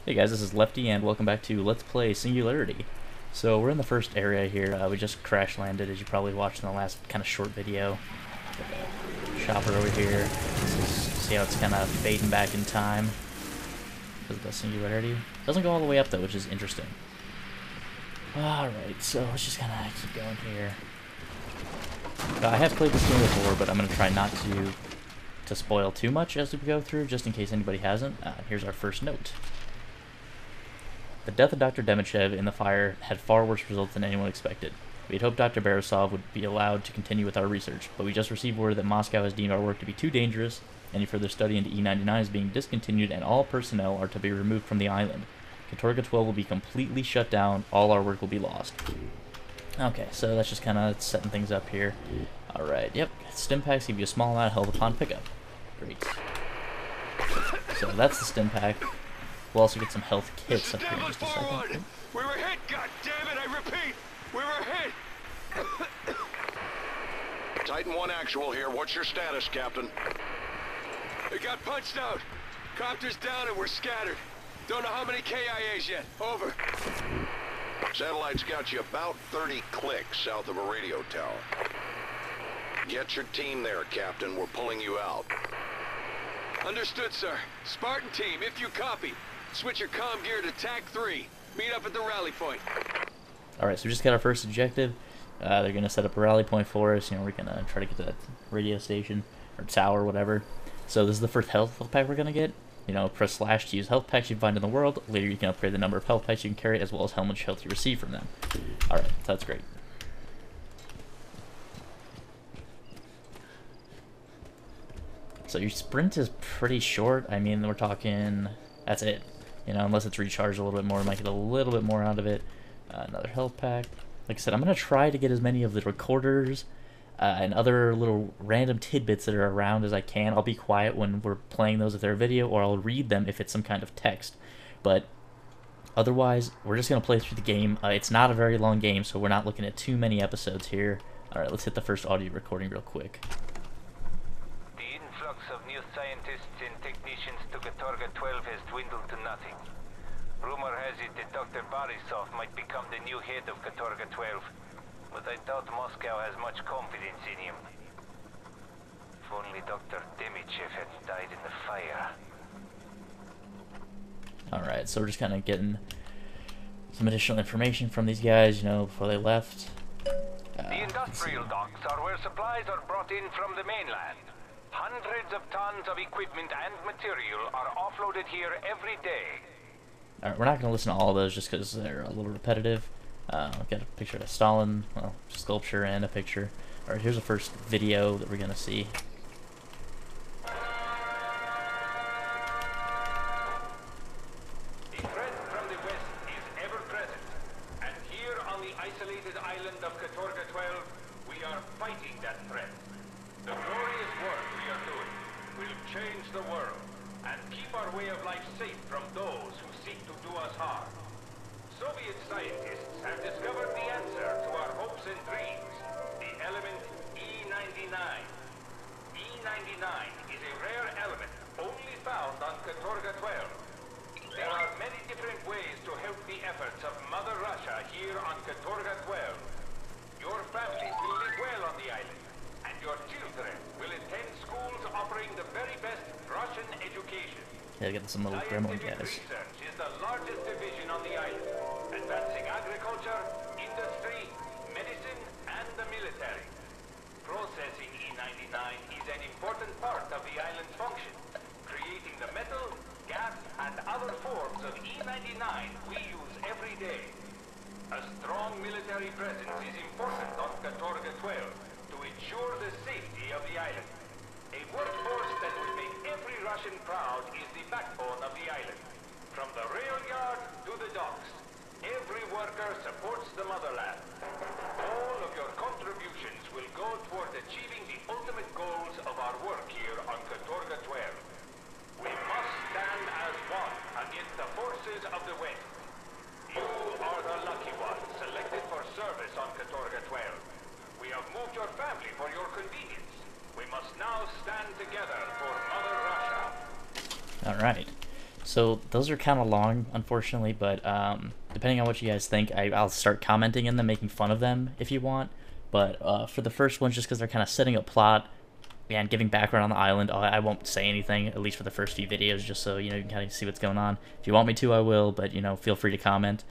Hey guys, this is Lefty, and welcome back to Let's Play Singularity. So we're in the first area here. We just crash landed, as you probably watched in the last kind of short video. Got a shopper over here. See how it's kind of fading back in time because of the Singularity. Doesn't go all the way up though, which is interesting. Alright, so let's just kind of keep going here. I have played this game before, but I'm going to try not to spoil too much as we go through, just in case anybody hasn't. Here's our first note. The death of Dr. Demichev in the fire had far worse results than anyone expected. We had hoped Dr. Borisov would be allowed to continue with our research, but we just received word that Moscow has deemed our work to be too dangerous. Any further study into E99 is being discontinued, and all personnel are to be removed from the island. Katorga 12 will be completely shut down. All our work will be lost. Okay, so that's just kind of setting things up here. Alright, yep. Stim packs give you a small amount of health upon pickup. Great. So that's the stim pack. We'll also get some health kits up here in just a second. We were hit, goddammit, I repeat! We were hit! Titan 1 actual here. What's your status, Captain? We got punched out. Copter's down and we're scattered. Don't know how many KIAs yet. Over. Satellite's got you about 30 clicks south of a radio tower. Get your team there, Captain. We're pulling you out. Understood, sir. Spartan team, if you copy. Switch your comm gear to TAC 3. Meet up at the rally point. Alright, so we just got our first objective. They're going to set up a rally point for us. You know, we're going to try to get to that radio station, or tower, whatever. So this is the first health pack we're going to get. You know, press slash to use health packs you find in the world. Later you can upgrade the number of health packs you can carry, as well as how much health you receive from them. Alright, so that's great. So your sprint is pretty short. I mean, we're talking, that's it. You know, unless it's recharged a little bit more, we might get a little bit more out of it. Another health pack. Like I said, I'm going to try to get as many of the recorders and other little random tidbits that are around as I can. I'll be quiet when we're playing those if they're a video, or I'll read them if it's some kind of text. But otherwise, we're just going to play through the game. It's not a very long game, so we're not looking at too many episodes here. Alright, let's hit the first audio recording real quick. The influx of new scientists and technicians to Katorga 12 has dwindled to nothing. Rumor has it that Dr. Borisov might become the new head of Katorga 12, but I doubt Moscow has much confidence in him. If only Dr. Demichev had died in the fire. Alright, so we're just kind of getting some additional information from these guys, you know, before they left. The industrial docks are where supplies are brought in from the mainland. Hundreds of tons of equipment and material are offloaded here every day. Alright, we're not going to listen to all of those just because they're a little repetitive. I've got a picture of Stalin, well, sculpture and a picture. Alright, here's the first video that we're going to see. The threat from the west is ever present, and here on the isolated island of Katorga 12, we are fighting that threat. The glorious work we are doing will change the world and keep our way of life safe from those who seek to do us harm. Soviet scientists have discovered the answer to our hopes and dreams, the element E99. E99 is a rare element only found on Katorga 12. There are many different ways to help the efforts of Mother Russia here on Katorga 12. Your families will live well on the island, and your children will attend schools offering the very best Russian education. Yeah, I got some little gremlin Scientific guys. research is the largest division on the island, advancing agriculture, industry, medicine, and the military. Processing E99 is an important part of the island's function, creating the metal, gas, and other forms of E99 we use every day. A strong military presence is important on Katorga 12 to ensure the safety of the island. A workforce that will make every Russian proud is the backbone of the island. From the rail yard to the docks, every worker supports the motherland. All of your contributions will go toward achieving the ultimate goals of our work here on Katorga 12. We must stand as one against the forces of the West. You are the lucky ones selected for service on Katorga 12. We have moved your family for your convenience. We must now stand together for Mother Russia. Alright. So those are kind of long, unfortunately, but depending on what you guys think, I'll start commenting in them, making fun of them if you want. But for the first ones, just because they're kind of setting up plot and giving background on the island, I won't say anything, at least for the first few videos, just so you can kind of see what's going on. If you want me to, I will, but feel free to comment.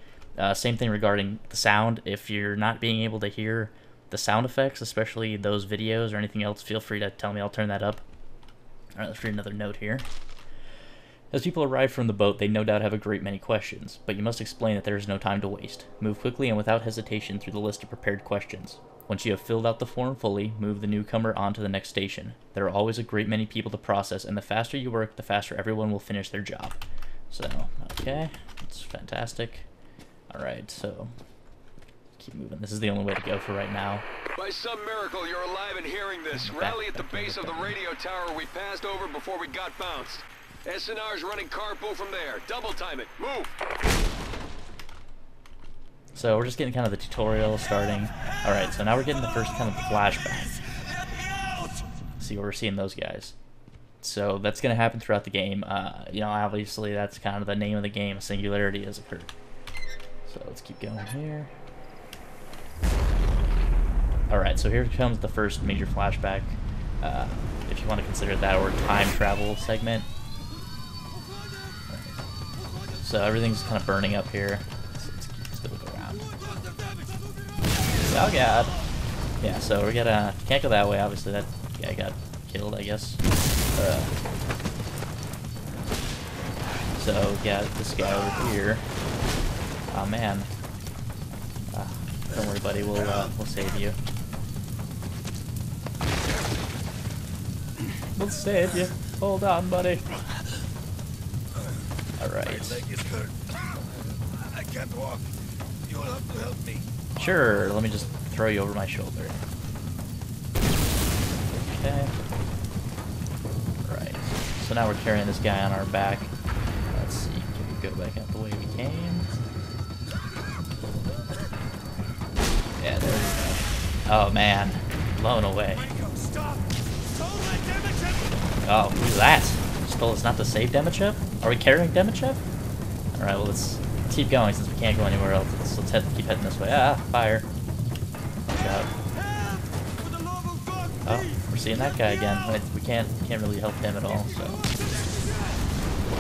Same thing regarding the sound. If you're not being able to hear the sound effects, especially those videos or anything else, feel free to tell me. I'll turn that up. All right, let's read another note here. As people arrive from the boat, they no doubt have a great many questions, but you must explain that there is no time to waste. Move quickly and without hesitation through the list of prepared questions. Once you have filled out the form fully, move the newcomer on to the next station. There are always a great many people to process, and the faster you work, the faster everyone will finish their job. So, okay, that's fantastic. Alright, so keep moving. This is the only way to go for right now. By some miracle, you're alive and hearing this. Rally at the base of the radio tower we passed over before we got bounced. SNR's running carpool from there. Double time it. Move! So we're just getting kind of the tutorial starting. Alright, so now we're getting the first kind of flashback. See where we're seeing those guys. So that's going to happen throughout the game. Obviously that's kind of the name of the game. Singularity has occurred. So let's keep going here. Alright, so here comes the first major flashback. If you want to consider that, or time travel segment. So everything's kind of burning up here. So let's keep this build around. Oh god. Yeah, so we gotta, can't go that way, obviously that guy got killed, I guess. So we got this guy over here. Oh man. Don't worry buddy, we'll save you. We'll save you. Hold on, buddy. Alright. I can't walk. You'll have to help me. Sure, let me just throw you over my shoulder. Okay. Right. So now we're carrying this guy on our back. Let's see, can we go back out the way we came? Yeah, there we go. Oh man, blown away. Oh, who's that? Stole us not to save Demichev? Are we carrying Demichev? Alright, well let's keep going since we can't go anywhere else. Let's keep heading this way. Ah, fire. Watch out. Oh, we're seeing that guy again. We can't really help him at all, so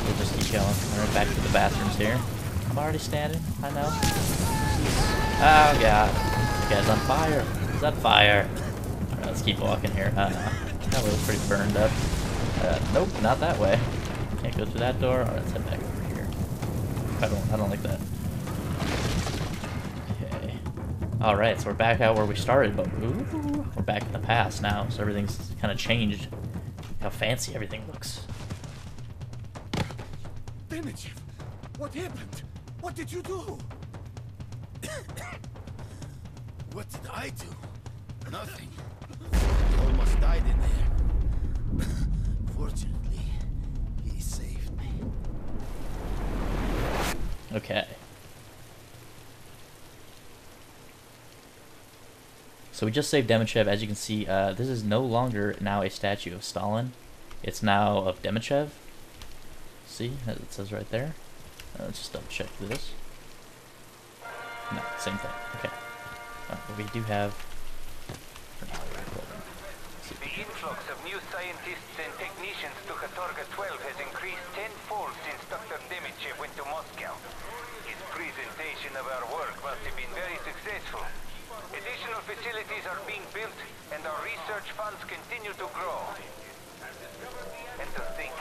we'll just keep going. Alright, back to the bathrooms here. I'm already standing, I know. Oh god. This guy's on fire. He's on fire. Alright, let's keep walking here. That was pretty burned up. Nope, not that way. Can't go through that door. Alright, let's head back over here. I don't like that. Okay. Alright, so we're back out where we started, but ooh, we're back in the past now, so everything's kind of changed. How fancy everything looks. Demichev, what happened? What did you do? What did I do? Nothing. I almost died in there. Fortunately, he saved me. Okay. So we just saved Demichev. As you can see, this is no longer now a statue of Stalin. It's now of Demichev. See, as it says right there. Let's just double check this. No, same thing. Okay. But we do have... The influx of new scientists and technicians to Katorga 12 has increased tenfold since Dr. Demichev went to Moscow. His presentation of our work must have been very successful. Additional facilities are being built, and our research funds continue to grow. And to think,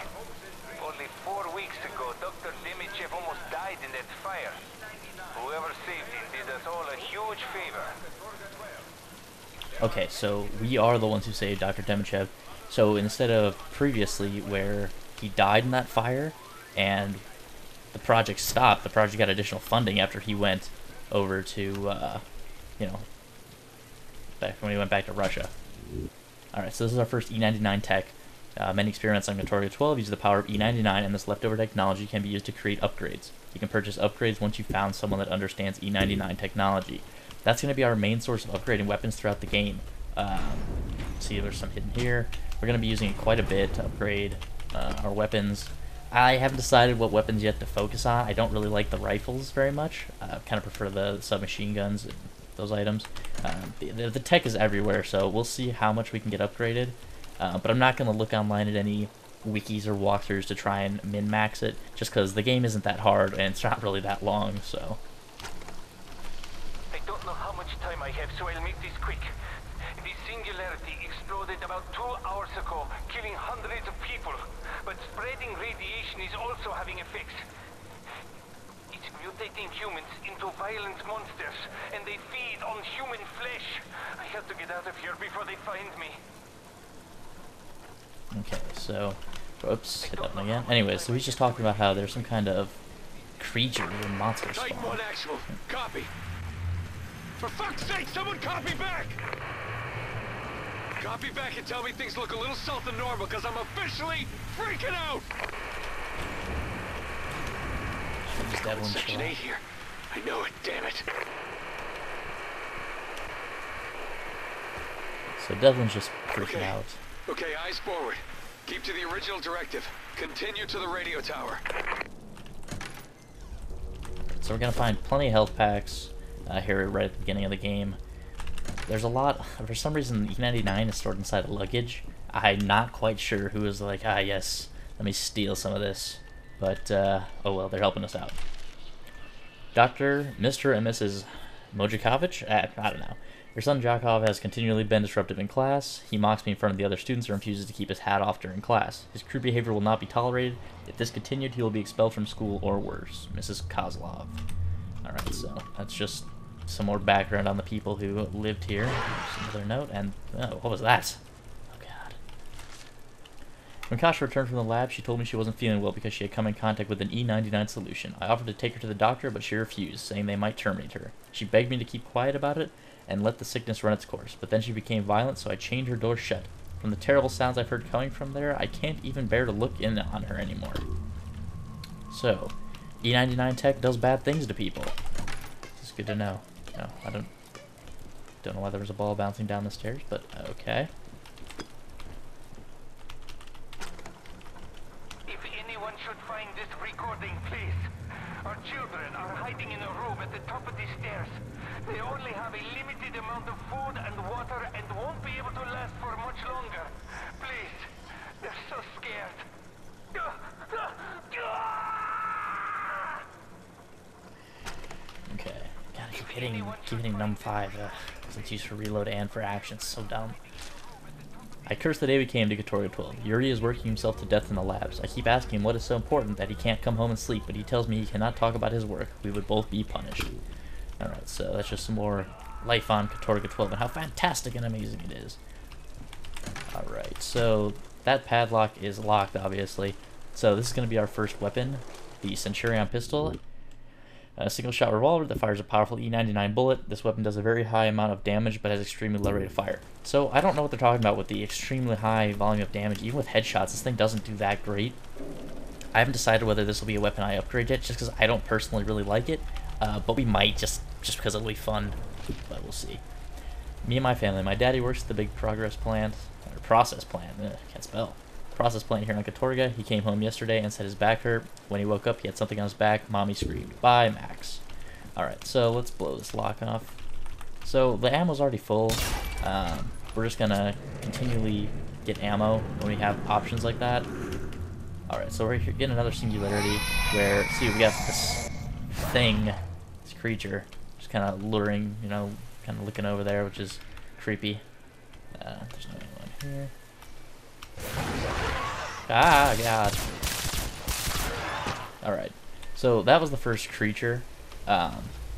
only 4 weeks ago, Dr. Demichev almost died in that fire. Whoever saved him did us all a huge favor. Okay, so we are the ones who saved Dr. Demichev. So instead of previously where he died in that fire and the project stopped, the project got additional funding after he went over to, back when he went back to Russia. Alright, so this is our first E99 tech. Many experiments on Katorga 12 use the power of E99, and this leftover technology can be used to create upgrades. You can purchase upgrades once you've found someone that understands E99 technology. That's going to be our main source of upgrading weapons throughout the game. See, there's some hidden here. We're going to be using it quite a bit to upgrade our weapons. I haven't decided what weapons yet to focus on. I don't really like the rifles very much. I kind of prefer the submachine guns and those items. The tech is everywhere, so we'll see how much we can get upgraded. But I'm not going to look online at any wikis or walkthroughs to try and min-max it, just because the game isn't that hard and it's not really that long, so... I don't know how much time I have, so I'll make this quick. The Singularity exploded about 2 hours ago, killing hundreds of people. But spreading radiation is also having effects. It's mutating humans into violent monsters, and they feed on human flesh. I have to get out of here before they find me. Okay, so... Whoops, hit that one again. Anyway, so he's just talking about how there's some kind of creature or monster spawn. Titan 1 actual. Copy. For fuck's sake, someone copy back! Copy back and tell me things look a little south of normal, because I'm officially freaking out! Use that one Section 8 here. I know it, damn it. So Devlin's just freaking out. Okay, eyes forward. Keep to the original directive. Continue to the radio tower. So we're gonna find plenty of health packs here right at the beginning of the game. There's a lot. For some reason, E99 is stored inside the luggage. I'm not quite sure who was like, yes, let me steal some of this. But, oh well, they're helping us out. Mr. and Mrs. Mojakovic? I don't know. Your son Jakov has continually been disruptive in class. He mocks me in front of the other students and refuses to keep his hat off during class. His crude behavior will not be tolerated. If this continued, he will be expelled from school or worse. Mrs. Kozlov. Alright, so that's just some more background on the people who lived here. Here's another note, and oh, what was that? Oh god. When Kasha returned from the lab, she told me she wasn't feeling well because she had come in contact with an E99 solution. I offered to take her to the doctor, but she refused, saying they might terminate her. She begged me to keep quiet about it and let the sickness run its course, but then she became violent, so I chained her door shut. From the terrible sounds I've heard coming from there, I can't even bear to look in on her anymore. So, E99 tech does bad things to people. This is good to know. No, I don't know why there was a ball bouncing down the stairs, but okay. If anyone should find this recording, please. Our children are hiding in a room at the top of the stairs. They only have a limited amount of food and water and won't be able to last for much longer. Please. They're so scared. Okay. God, I keep hitting num 5 since used for reload and for action. It's so dumb. I curse the day we came to Katorga 12. Yuri is working himself to death in the labs. I keep asking him what is so important that he can't come home and sleep, but he tells me he cannot talk about his work. We would both be punished. Alright, so that's just some more life on Katorga 12 and how fantastic and amazing it is. Alright, so that padlock is locked, obviously. So this is going to be our first weapon, the Centurion pistol. A single-shot revolver that fires a powerful E99 bullet. This weapon does a very high amount of damage, but has extremely low rate of fire. So I don't know what they're talking about with the extremely high volume of damage. Even with headshots, this thing doesn't do that great. I haven't decided whether this will be a weapon I upgrade yet, just because I don't personally really like it. But we might, just because it'll be fun. But we'll see. Me and my family. My daddy works at the big process plant. Can't spell. Process plant here on Katorga. He came home yesterday and said his back hurt. When he woke up, he had something on his back. Mommy screamed. Bye, Max. Alright, so let's blow this lock off. So the ammo's already full. We're just gonna continually get ammo when we have options like that. Alright, so we're here getting another Singularity where, see, we got this thing, this creature, just kind of luring, you know, kind of looking over there, which is creepy. There's no anyone here. Ah, God. Alright, so that was the first creature. We're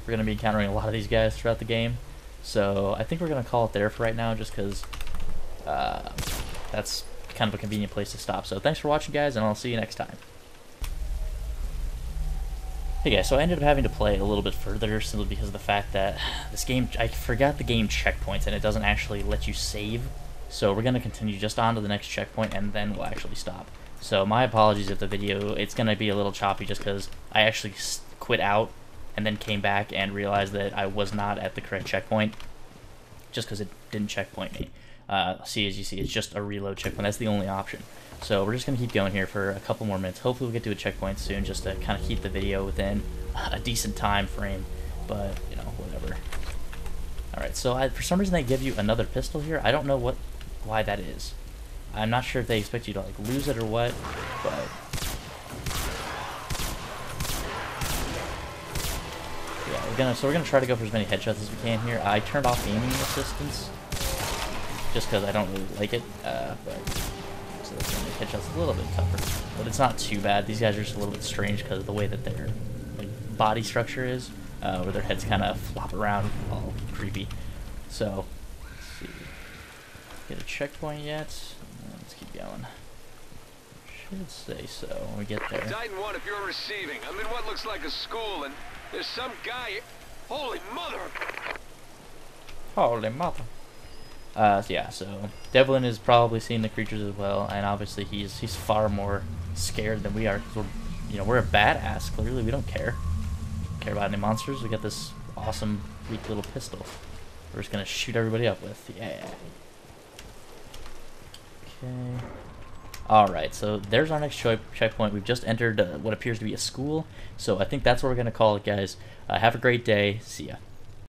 going to be encountering a lot of these guys throughout the game. So I think we're going to call it there for right now, just because that's kind of a convenient place to stop. So thanks for watching, guys, and I'll see you next time. Hey guys, so I ended up having to play a little bit further simply because of the fact that this game, I forgot the game checkpoints and it doesn't actually let you save. So we're going to continue just on to the next checkpoint and then we'll actually stop. So my apologies if the video, it's going to be a little choppy just because I actually quit out and then came back and realized that I was not at the correct checkpoint just because it didn't checkpoint me. see, as you see, it's just a reload checkpoint. That's the only option. So we're just going to keep going here for a couple more minutes. Hopefully we'll get to a checkpoint soon, just to kind of keep the video within a decent time frame. But, you know, whatever. Alright, so for some reason they give you another pistol here. I don't know why that is. I'm not sure if they expect you to like lose it or what, but yeah, we're gonna try to go for as many headshots as we can here. I turned off aiming assistance just because I don't really like it, but so that's gonna make headshots a little bit tougher. But it's not too bad. These guys are just a little bit strange because of the way that their like, body structure is, where their heads kind of flop around, all creepy. So let's see, get a checkpoint yet? Let's keep going. Should say so when we get there. Titan 1, if you're receiving, I'm in what looks like a school, and there's some guy. Holy mother! Holy mother. Yeah, so Devlin is probably seeing the creatures as well, and obviously he's far more scared than we are, because we're a badass. Clearly, we don't care about any monsters. We got this awesome weak little pistol. We're just gonna shoot everybody up with. Yeah. Okay. Alright, so there's our next checkpoint. We've just entered what appears to be a school, so I think that's what we're gonna call it, guys. Have a great day. See ya.